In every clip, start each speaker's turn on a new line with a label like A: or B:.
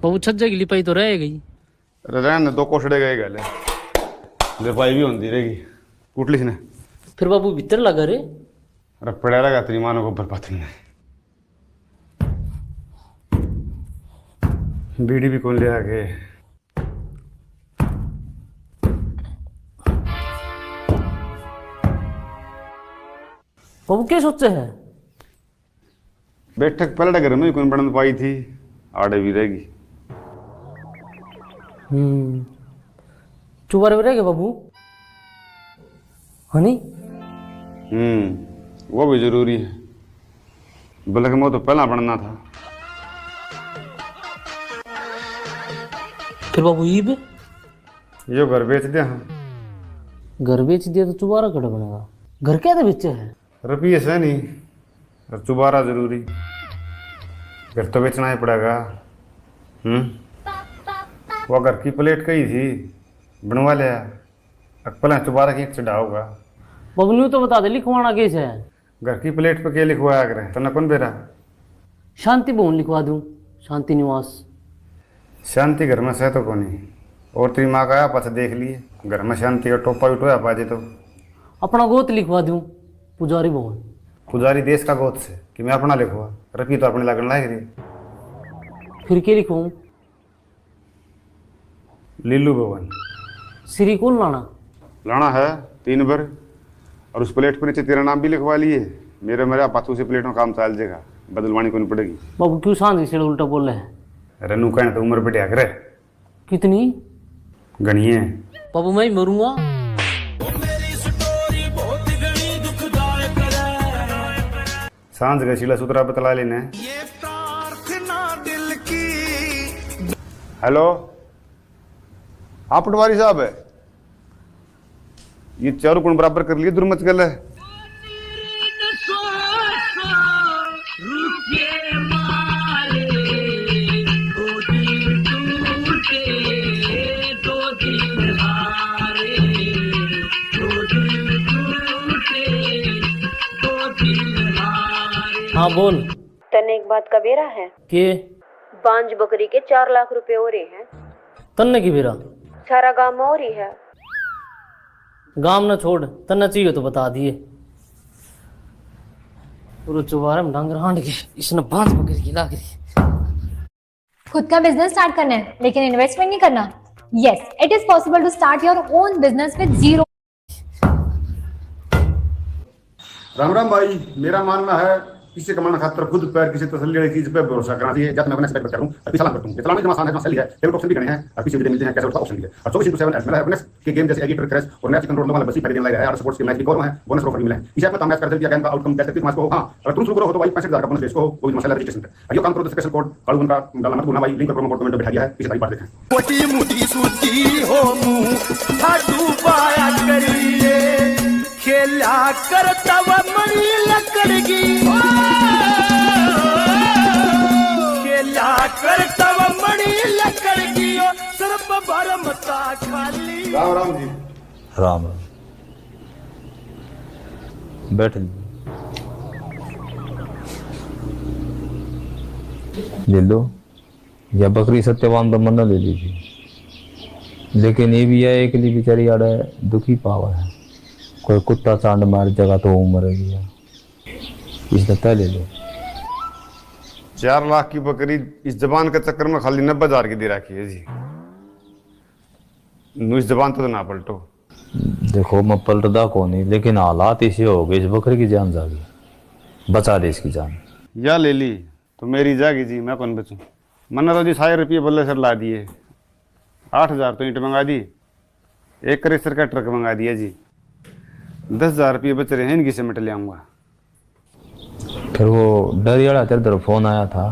A: बाबू छज्जे की लिपाई तो रह गई।
B: रहने दो कोठड़े गए गले लिपाई भी होती रहेगी कुटलिस ने
A: फिर बाबू भीतर लगा रे।
B: अरे पड़ा रहेगा तेरी मानो को ऊपर पाथरी ने बीड़ी भी कौन ले आके
A: बाबू क्या सोचे है?
B: बैठक पलट घर में कौन बन पाई थी आड़े भी रहेगी।
A: चुबारे में रह गए बाबू हनी।
B: वो भी जरूरी है बल्कि मैं तो पहला बनना था।
A: फिर बाबू ईब
B: यो घर बेच दिया हाँ।
A: घर बेच दिया तो चुबारा कट बनेगा। घर क्या बेचे है?
B: रुपये से नहीं और चुबारा जरूरी घर तो बेचना ही पड़ेगा। वो घर की प्लेट कही थी बनवा लिया पहले चुबारा की चढ़ा होगा।
A: बाबू न्यू तो बता दे लिखवाना कैसे है?
B: घर की प्लेट पे क्या लिखवाया करें तो न कौन बेरा
A: शांति भवन लिखवा दूं। शांति निवास।
B: शांति घर में से तो कौन ही और तेरी माँ का आया पास देख लिए घर में शांति का टोपा उठोया पाजे तो
A: अपना गोत लिखवा दूं पुजारी भवन।
B: पुजारी देश का गोत से कि मैं अपना लिखवा रखी तो अपने लगन लायक रही।
A: फिर क्या लिखवाऊं?
B: लीलू भवन।
A: श्री कौन लाना?
B: लाना है 3 बार और उस प्लेट पर नीचे तेरा नाम भी लिखवा लिए मेरा पाथू से प्लेट में काम चल जाएगा बदलवानी को नहीं पड़ेगी।
A: बाबू क्यों सांझ से उल्टा बोल रहे हैं?
B: रनू कहने तो उम्र बढ़िया करे
A: कितनी
B: गणिए
A: बाबू मैं मरूंगा।
B: सांझ का शिला सूत्रा बतला लेने। हेलो आप पटवारी साहब है ये चारों गुण बराबर कर लिए दुर्मच गल है।
A: हाँ बोल।
C: तने एक बात का बेरा है
A: के
C: बांझ बकरी के 4 लाख रुपए हो रहे हैं।
A: तन्ने की बेरा
C: सारा गांव में हो रही है।
A: गांव न छोड़ तन्ना चाहिए तो बता दिए। पूरा चुबारे में डांगर हांड के इसने बांध पकड़ के ला के
D: खुद का बिजनेस स्टार्ट करना है लेकिन इन्वेस्टमेंट नहीं करना। Yes it is possible to start your own business with zero.
B: Ram Ram भाई मेरा मानना है किसी कमाना खातर खुद पर किसी तसल्ली वाली चीज पे भरोसा करना चाहिए। जब मैं अपने एक्सपेक्ट करूं अभी सलाम करता हूं इतना में आसान है सही है लेकिन ऑप्शन भी करने हैं और किसी भी मिलते हैं कैसे उठा ऑप्शन है और 24/7 मेरा अपने के गेम जैसे एडिटर क्रैश और मैच कंट्रोल वाला बस ही पहले दिन लगा है और सपोर्ट्स के मैच भी करो है बोनस ऑफर मिला है इसे आप मैच कर देते हैं का आउटकम कैसे मैच को हां अगर तुम शुरू करो तो भाई 65,000 का बोनस इसको कोई मसला रजिस्ट्रेशन पे यो काम करो तो स्पेशल कोड कालू का डालना मत भूलना भाई लिंक प्रोमो कोड में बैठा गया है इसे भाई बात देखें।
E: कोटी मुठी सूती हो मुंह हाडू पाया करिए खेला करता व मरी लकड़गी खेला करता व मरी लकड़गी सर्प भरमता खाली।
B: राम राम जी।
F: राम बैठ ले लो या बकरी सत्यवान तो मन ले लीजिए लेकिन ये भी है एक लिए बेचारी आड़ा दुखी पावा है कोई कुत्ता चांड मार जगह तो मर गया इसने तय ले लो।
B: 4 लाख की बकरी इस जबान के चक्कर में खाली 90,000 की दे रखी है जी। इस जबान तो ना पलटो।
F: देखो मैं पलटदा को नहीं लेकिन हालात इसे हो गए इस बकरी की जान जागी बचा दे इसकी जान।
B: या ले ली तो मेरी जागी जी मैं कौन बचूं। मैंने तो जी 100 रुपये बल्ले सर ला दिए 8,000 तो ईंट मंगा दी 1 क्रेशर का ट्रक मंगा दिया जी 10,000 रुपये बच रहे हैं इनकी सिमेंट ले आऊँगा।
F: फिर वो डरियाड़ा तेरे तरफ फोन आया था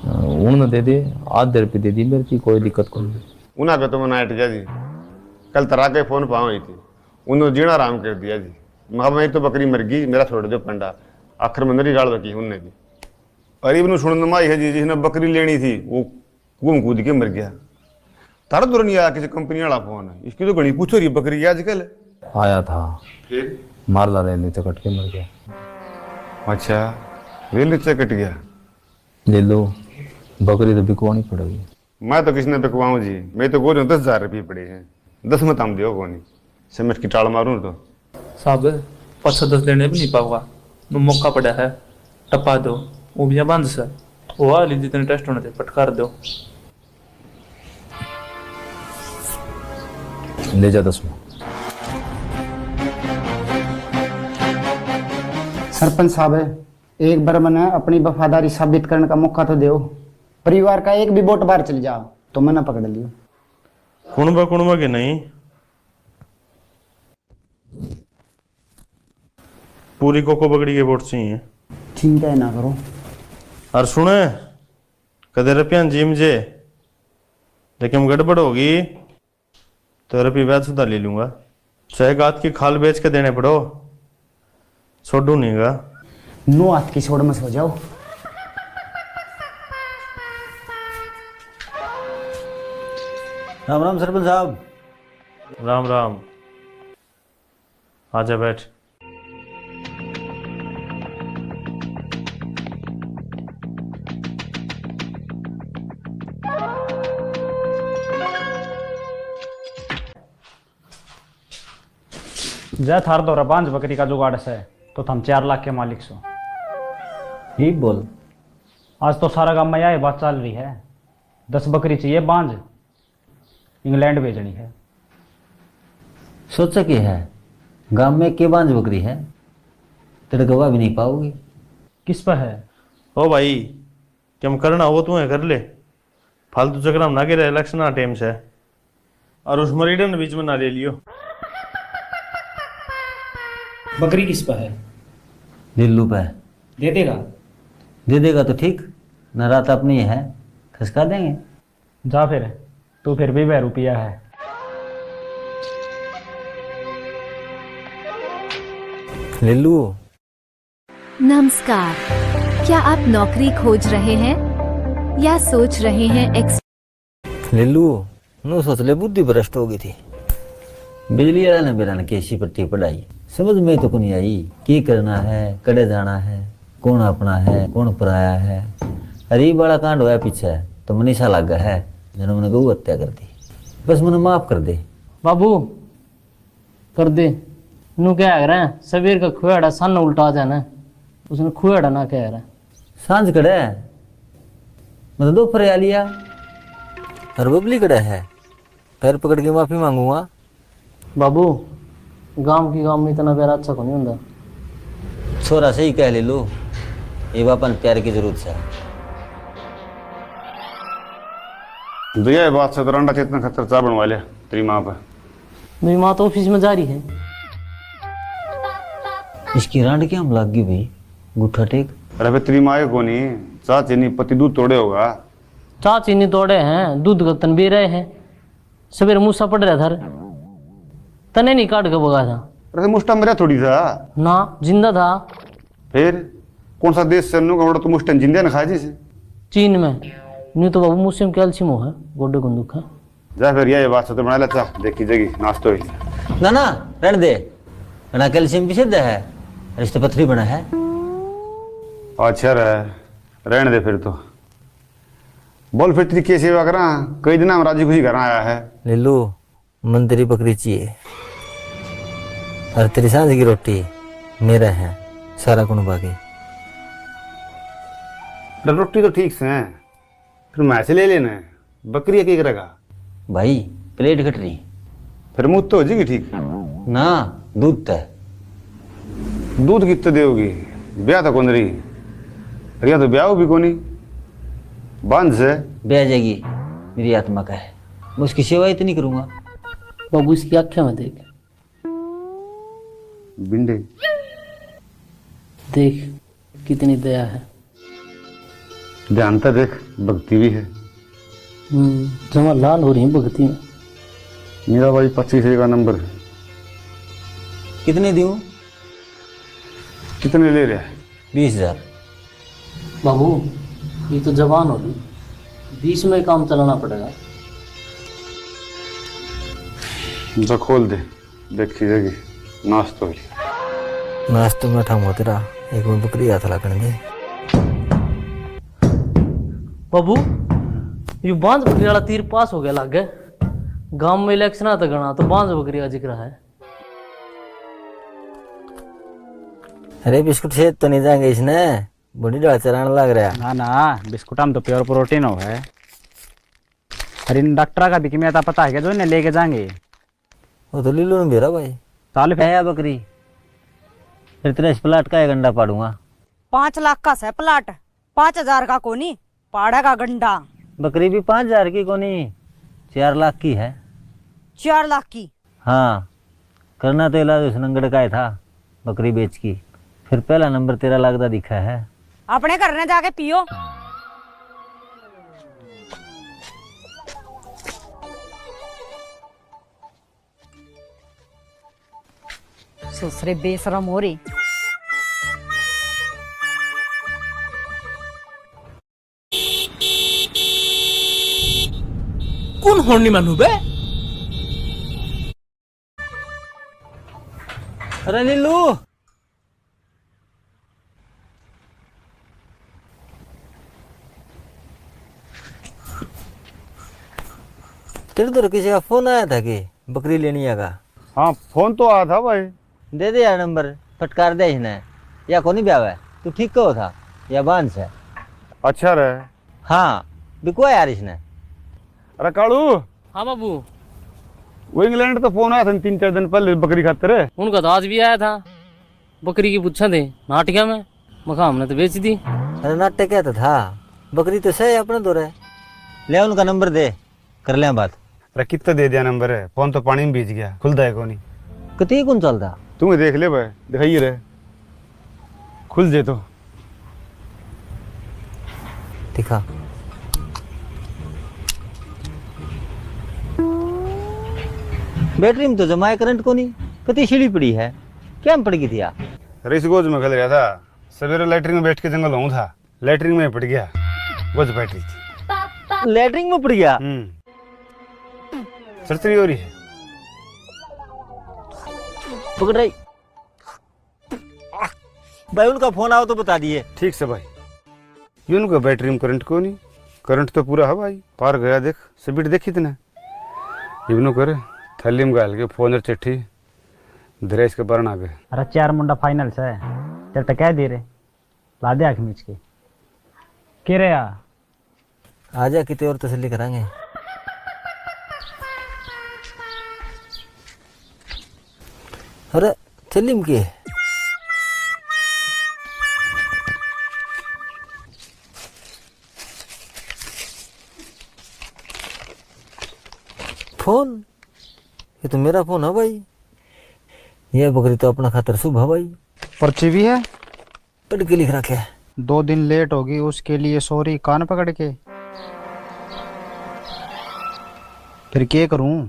F: उन्होंने दे दे आधे रुपये दे दी मेरे की कोई दिक्कत को नहीं।
B: उन्हें पे तो मैं नाइट गया जी कल तरह के फ़ोन पाँव हुई थी उन्होंने जीना आराम कर दिया जी। मैं मेरी तो बकरी मर गई मेरा छोड़ दो पंडा आखिर में नरी गाड़ बकी उनने भी गरीब ने सुनने माई है जी जिसने बकरी लेनी थी वो घूम कूद के मर गया। तारा तो नहीं आया किसी कंपनी वाला फोन है इसकी तो घनी पूछो रही बकरी आजकल
F: आया था
B: फिर
F: मारला रेल नीचे कट के मर गया।
B: अच्छा रेल नीचे कट गया।
F: ले लो बकरी तो बिकवानी पड़ेगी।
B: मैं तो किसी ने बिकवाऊँ जी, मैं तो गोरे 10,000 रुपये पड़े हैं, 10 मत हम दियो कोनी समझ की टाल मारूँ तो।
G: साहब 510 देने भी नहीं पाऊंगा, मौका पड़ा है, टपा दो वो भी बंद से वो वाली जितने टेस्ट होने थे पटकार दो।
F: ले जा 10 में।
H: सरपंच साहब है, एक बार मैंने अपनी वफादारी साबित करने का मौका तो दो। परिवार का एक भी वोट बाहर चल जाओ तो मैंने पकड़ लियो।
I: कुणबा के नहीं, पूरी कोको बगड़ी के वोट चाहिए।
H: चिंता ना करो।
I: और सुने कदे रुपया जिम जे, लेकिन गड़बड़ होगी तो रुपये ब्याज सुधा ले लूंगा, चाहे गात की खाल बेच के देने पड़ो, छोड़ू नहीं गा।
H: 9 हाथ की छोड़ में सो जाओ।
J: राम राम सरपंच साहब।
I: राम राम, आजा बैठ।
H: जय थार दौरा 5 बकरी का जुगाड़ से तो हम 4 लाख के मालिक सो।
J: ठीक बोल।
H: आज तो सारा गांव में यह बात चल रही है, 10 बकरी चाहिए बांझ, इंग्लैंड भेजनी है।
J: सोच के है गांव में के बांझ बकरी है, तेरे गवाह भी नहीं पाओगी।
H: किस पर है?
I: ओ भाई क्या करना वो तुम्हें कर ले, फालतू चक्कर में ना गिरे, इलेक्शन आ टाइम से, और उस मरीडन बीच में ना ले लियो।
H: बकरी किस पर है?
J: दिल्लू पे
H: दे देगा?
J: दे देगा तो ठीक, न रात अपनी है, खसका देंगे।
H: जा फिर, तो फिर भी 2 रुपया है।
J: लिल्लू
K: नमस्कार, क्या आप नौकरी खोज रहे हैं या सोच रहे हैं
J: लिल्लू नो सोच ले बुद्धि भ्रष्ट हो गई थी। बिजली वाला ने मेरा केसी पट्टी पढ़ाई, समझ में तो नहीं आई की करना है, कड़े जाना है, कौन अपना है कौन पराया है। अरे बड़ा कांड होया पीछे तो मनीषा लगा है, जिन्होंने मैंने गौ हत्या कर दी, बस मैंने माफ कर दे।
A: बाबू कर दे, नू क्या कह रहे हैं, सबेर का खुआड़ा सन उल्टा जाना, उसने खुआड़ा ना कह रहा है।
J: सांझ कड़े मतलब दो फरिया लिया और बबली कड़ा है, पैर पकड़ के माफी मांगूंगा।
A: बाबू गांव की गांव में इतना प्यार अच्छा को नहीं होता।
J: छोरा सही कह ले लो, ये बापन प्यार की जरूरत है।
B: भैया ये बात से तो रंडा चेतना खतर चार बनवा लिया तेरी माँ पर।
A: मेरी माँ तो ऑफिस में जा रही है।
J: इसकी रांड क्या हम लग गई भाई, गुठा टेक।
B: अरे भाई तेरी माँ को नहीं, चाची नहीं पति दूध तोड़े होगा।
A: चाची नहीं तोड़े हैं, दूध का तन भी रहे हैं, सवेरे मूसा पड़ रहा था, तने नहीं काट के भगा था।
B: अरे मुस्टा मेरा थोड़ी था
A: ना, जिंदा था।
B: फिर कौन सा देश से तो मुस्टन जिंदे न खाए जिसे?
A: चीन में। नहीं तो बाबू मुझसे कैल्शियम हो है, गोड्डे कुंदुक है।
B: जा फिर ये बात से तो बना लेता, देखी जगी नाश्तो ही
J: ना ना रहने दे, बना कैल्शियम भी सिद्ध है, रिश्ते पथरी बना है।
B: अच्छा रहने दे फिर तो। बोल फिर तेरी कैसे सेवा करा, कई दिन हम राजी खुशी घर आया है।
J: ले लो मन तेरी बकरी चाहिए और तेरी सांझ की रोटी मेरा है, सारा कुण बाकी।
B: रोटी तो ठीक से है, फिर मैं से ले लेना है, बकरी क्या करेगा
J: भाई? प्लेट घट रही,
B: फिर मुँह तो हो जाएगी ठीक
J: ना, दूध तय।
B: दूध कितने देगी, ब्याह तो कौन रही, रिया तो ब्याह भी कोनी, बंद से
J: ब्याह जाएगी, मेरी आत्मा का है, मैं उसकी सेवा इतनी करूंगा।
A: बाबू इसकी आंखें में देख,
B: बिंडे
A: देख कितनी दया है।
B: जानता देख, भक्ति भी है।
A: जमा लाल हो रही है भक्ति में।
B: मेरा भाई 25 का नंबर है।
J: कितने दूं?
B: कितने ले रहे हैं?
J: 20,000।
A: बाबू ये तो जवान होगी, 20 में काम चलाना पड़ेगा।
B: जा खोल दे, देखी जाएगी नाश्तो ही।
J: नाश्तो में ठम होते रहा, एक में बकरी हाथ लगने दे।
G: बाबू
A: ये बांझ बकरी वाला तीर पास हो गया लागे। गांव में इलेक्शन आता गणा तो बांझ बकरी का जिक्र है।
J: अरे बिस्कुट से तो नहीं जाएंगे इसने, बूढ़ी डाल चलाने लग रहा है।
H: ना ना, बिस्कुट हम तो प्योर प्रोटीन हो है। अरे इन डॉक्टर का भी कि मैं पता है क्या जो इन्हें लेके जाएंगे।
J: वो तो लीलो ने भेरा भाई।
H: चाल
J: है बकरी, फिर तेरे इस प्लाट का एक अंडा पाड़ूंगा।
L: 5 लाख का है प्लाट, 5,000 का कोनी पाड़ेगा गंडा।
J: बकरी भी 5,000 की कोनी, 4 लाख की है।
L: 4 लाख की?
J: हाँ, करना तो इलाज उस नंगड़ का ही था, बकरी बेच की। फिर पहला नंबर 13 लाख का दिखा है।
L: अपने घर में जाके पियो। ससुरे बेशरम हो रही।
E: कौन होनी मानू बे?
J: अरे नीलू, तेरे तो किसी का फोन आया था कि बकरी लेनी है का?
B: हाँ फोन तो आया था भाई।
J: दे दे यार नंबर, फटकार दे इसने। या कोनी ब्याह है, तू ठीक कहो था या बांस है?
B: अच्छा रहे।
J: हाँ बिको यार इसने।
B: अरे कालू।
A: हाँ बाबू।
B: वो इंग्लैंड तो फोन आया था 3-4 दिन पहले बकरी खातिर।
A: उनका तो आज भी आया था, बकरी की पूछा थे नाटिका में, मखा हमने तो बेच दी।
J: अरे नाट्य क्या तो था, बकरी तो सही अपने दो रहे। ले उनका नंबर दे, कर ले बात।
B: अरे कितना दे दिया नंबर है, फोन तो पानी में बीच गया, खुलता है कोनी।
J: कती कौन चलता?
B: तुम्हें देख ले भाई, दिखाइए रहे खुल जे तो
J: दिखा। बैटरी में तो जमाए करंट को नहीं, कती सीढ़ी पड़ी है, क्या में पड़ गई थी यार?
B: रेस गोज में खेल रहा था, सवेरे लैटरिन में बैठ के जंगल हूँ था, लैटरिन में पड़ गया, गोज बैटरी थी।
J: लैटरिन में पड़ गया?
B: सर्जरी हो रही है।
J: पकड़ रही भाई, उनका फोन आओ तो बता दिए।
B: ठीक से भाई, ये उनका बैटरी में करंट को नहीं, करंट तो पूरा है भाई, पार गया देख, स्पीड देखी इतना। इवनो करे थैली में गाल के फोन चिट्ठी दरेश के बरन आ गए।
H: अरे 4 मुंडा फाइनल से तेरे तो कह दे रहे ला दे आँख मीच के रे आ
J: आजा कितने और तसल्ली करांगे। अरे थैली में के फोन, ये तो मेरा फोन है भाई। ये बकरी तो अपना खातर शुभ है भाई।
H: पर्ची भी है,
J: पढ़ के लिख रखे है।
H: 2 दिन लेट होगी उसके लिए सॉरी, कान पकड़ के। फिर क्या करूं,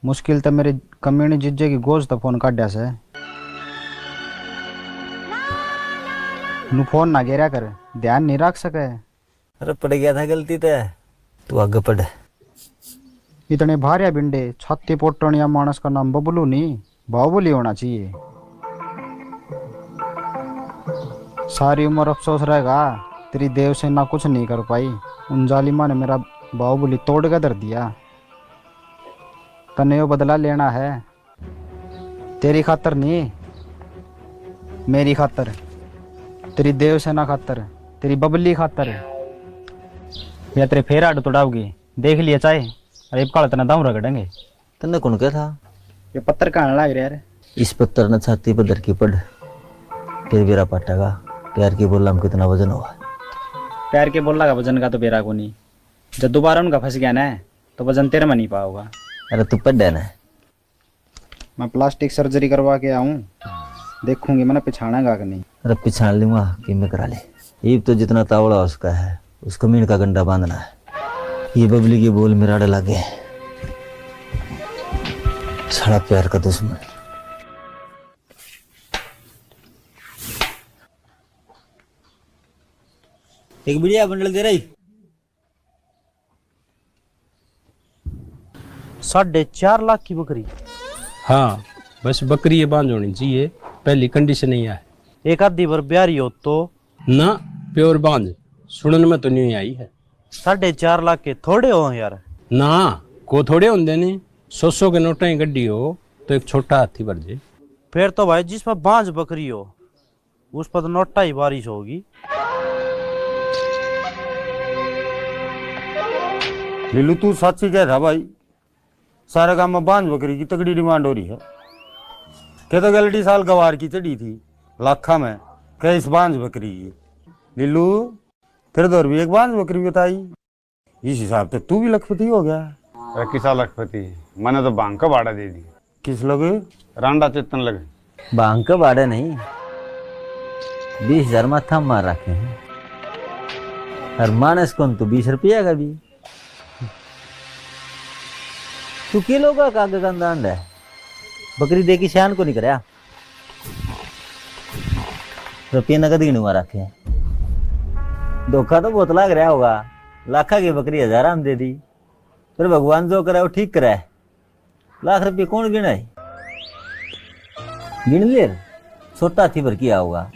H: मुश्किल तो मेरे कमीने जिज्जे की गोश्त तो फोन काट से। नु फोन ना गिरा कर, ध्यान नहीं रख सके।
J: अरे पड़ गया था गलती ते, तू आगे पढ़।
H: इतने भारिया बिंडे छाती पोटनिया मानस का नाम बबलू नहीं बाहुबली होना चाहिए। सारी उम्र अफसोस रहेगा, तेरी देव सेना कुछ नहीं कर पाई। उन जालिमा ने मेरा बाहुबली तोड़ के धर दिया। तने वो बदला लेना है, तेरी खातर नहीं, मेरी खातर, तेरी देव सेना खातर, तेरी बबली खातर। या तेरे फेर आड़ तोड़ाओगी, देख लिया चाहे। अरे काल तना दाम रगड़ेंगे।
J: तन्ने कौन क्या था?
H: ये पत्थर कहाँ लग रहा है?
J: इस पत्थर ने छाती पर धर की पड़, फिर बेरा पाटेगा। प्यार की बोला में कितना वजन हुआ?
H: प्यार के बोला का वजन का तो बेरा को नहीं, जब दोबारा उनका फंस गया ना तो वजन तेरे में नहीं पाओगा।
J: अरे तू पढ़ ना,
H: मैं प्लास्टिक सर्जरी करवा के आऊँ, देखूंगी मैंने पिछाड़ेगा कि नहीं।
J: अरे पिछाड़ लूंगा कि मैं करा ले। ईब तो जितना तावड़ा उसका है, उसको मीन का गंडा बांधना है। ये बबली के बोल मेरा डर लगे, सारा प्यार का दुश्मन। एक बढ़िया बंडल दे रही।
A: 4.5 लाख की बकरी।
M: हाँ बस बकरी ये बांध होनी चाहिए, पहली कंडीशन ही है।
A: एक आधी बार ब्यारी हो तो
M: ना प्योर बांध, सुनने में तो नहीं आई है।
H: 4.5 लाख के थोड़े हो यार।
M: ना को थोड़े होंगे नहीं, 100 के नोटा ही गड्डी हो तो एक छोटा हाथी भर जे।
H: फिर तो भाई जिस पर बांझ बकरी हो उस पर तो नोटा ही बारिश होगी। लीलू तू सच ही कह रहा भाई, सारे काम में बांझ बकरी की तगड़ी डिमांड हो रही है। क्या तो गलती साल गवार की चढ़ी थी लाखा में, क्या इस बांझ बकरी की। लीलू तेरे दौर भी एक बांझ बकरी बताई, इस हिसाब से तू भी लखपति हो गया।
B: अरे किसा लखपति, मैंने तो बांग का भाड़ा दे दी।
H: किस लगे?
B: रांडा चेतन लगे।
J: बांग का भाड़ा नहीं, 20,000 माथा मार रखे हैं। हर मानस कौन तो 20 रुपया का भी। तू किलो का कागज का अंदाज है, बकरी दे की शान को नहीं कराया। रुपये नकद गिनवा रखे हैं। धोखा तो बहुत लग रहा होगा, लाखा की बकरी 1000 हम दे दी, फिर भगवान जो कराए वो ठीक कराए। लाख रुपये कौन गिनाए? गिन ले, छोटा हाथी भर किया होगा।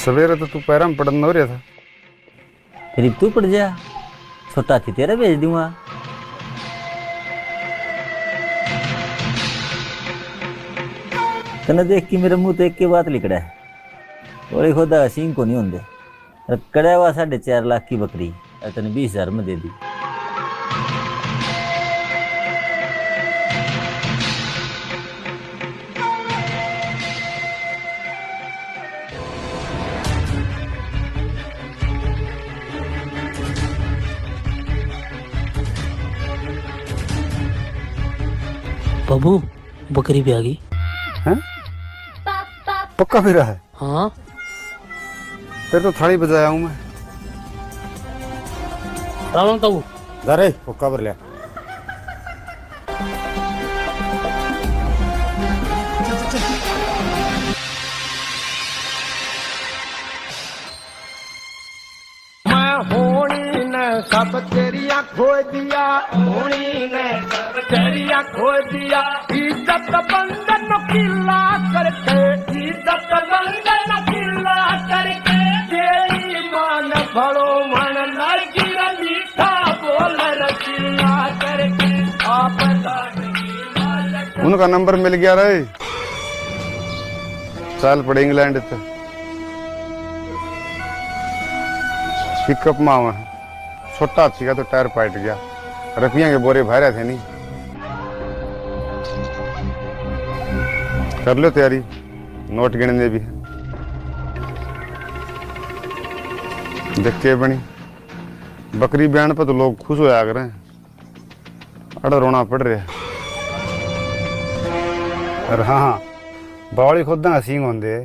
B: सवेरे तो तू पैरा में पड़न हो रहा था,
J: फिर तू पड़ जा, छोटा हाथी तेरा भेज दूंगा। तने देख के मेरे मुंह तो एक के बात लिख रहा है, और खुदा सींग को नहीं होंगे। कड़ा हुआ 4.5 लाख की बकरी तने 20,000 में दे दी।
A: बाबू बकरी भी आ गई
B: हैं? पक्का फिरा है?
A: हाँ
B: फिर तो थाली बजाया हूँ मैं।
A: राम ताऊ
B: अरे पक्का भर लिया।
E: सब तेरिया खो दिया, होनी ने सब तेरिया खो दिया। इज्जत बंधन किला करके, इज्जत बंधन किला करके, तेरी मान भरो मन लड़की मीठा बोल रखिला करके। आप
B: उनका नंबर मिल गया रे, चल पड़े इंग्लैंड तो पिकअप में आवा। छोटा हाथी का तो टायर पाट गया, रुपया के बोरे भरे थे नहीं। कर लो तैयारी, नोट गिनने भी है। देख के बनी बकरी बयान पर तो लोग खुश होया कर रहे हैं, अड़ा रोना पड़ रहा है। अरे हाँ, बावली खुद ना सिंह होंगे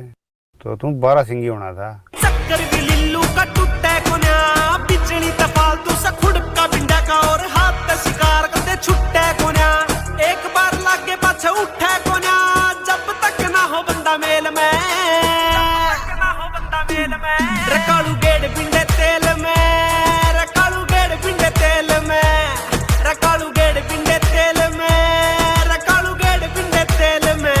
B: तो तुम 12 सिंगी होना था।
E: चक्कर भी लिल्लू का टूटे कोन्या, बिजली तफालतू सा खुड़का बिंडा का, और हाथ पे शिकार करते छुट्टे कोन्या। एक बार लागे पाछे उठे कोन्या, जब तक ना हो बंदा मेल में, रकालू गेड़ बिंडे तेल में, रकालू गेड़ बिंडे तेल में, रकालू गेड़ बिंडे तेल में, रकालू गेड़ बिंडे तेल में।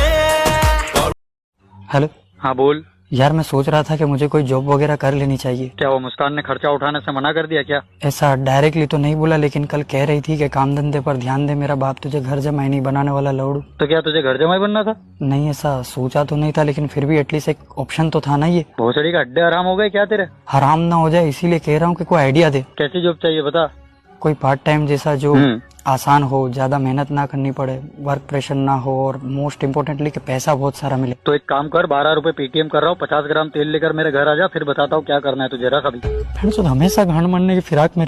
N: हेलो।
O: हाँ बोल।
N: यार मैं सोच रहा था कि मुझे कोई जॉब वगैरह कर लेनी चाहिए।
O: क्या वो मुस्कान ने खर्चा उठाने से मना कर दिया क्या?
N: ऐसा डायरेक्टली तो नहीं बोला, लेकिन कल कह रही थी कि काम धंधे पर ध्यान दे, मेरा बाप तुझे घर जमाई नहीं बनाने वाला लौड़ू।
O: तो क्या तुझे घर जमाई बनना था?
N: नहीं ऐसा सोचा तो नहीं था, लेकिन फिर भी एटलीस्ट एक ऑप्शन तो था ना। ये
O: भोसड़ी का अड्डे हराम हो गए क्या तेरे?
N: हराम ना हो जाए इसीलिए कह रहा हूँ कि कोई आइडिया दे।
O: कैसी जॉब चाहिए बता।
N: कोई पार्ट टाइम जैसा जो आसान हो, ज्यादा मेहनत ना करनी पड़े, वर्क प्रेशर ना हो, और मोस्ट इम्पोर्टेंटली कि पैसा बहुत सारा मिले।
O: तो एक काम कर, 12 रुपए पेटीएम कर रहा हूँ, 50 ग्राम तेल लेकर मेरे घर आ जा, फिर बताता हूँ क्या करना है तुझे। रख अभी।
N: हमेशा घाण मारने की फिराक में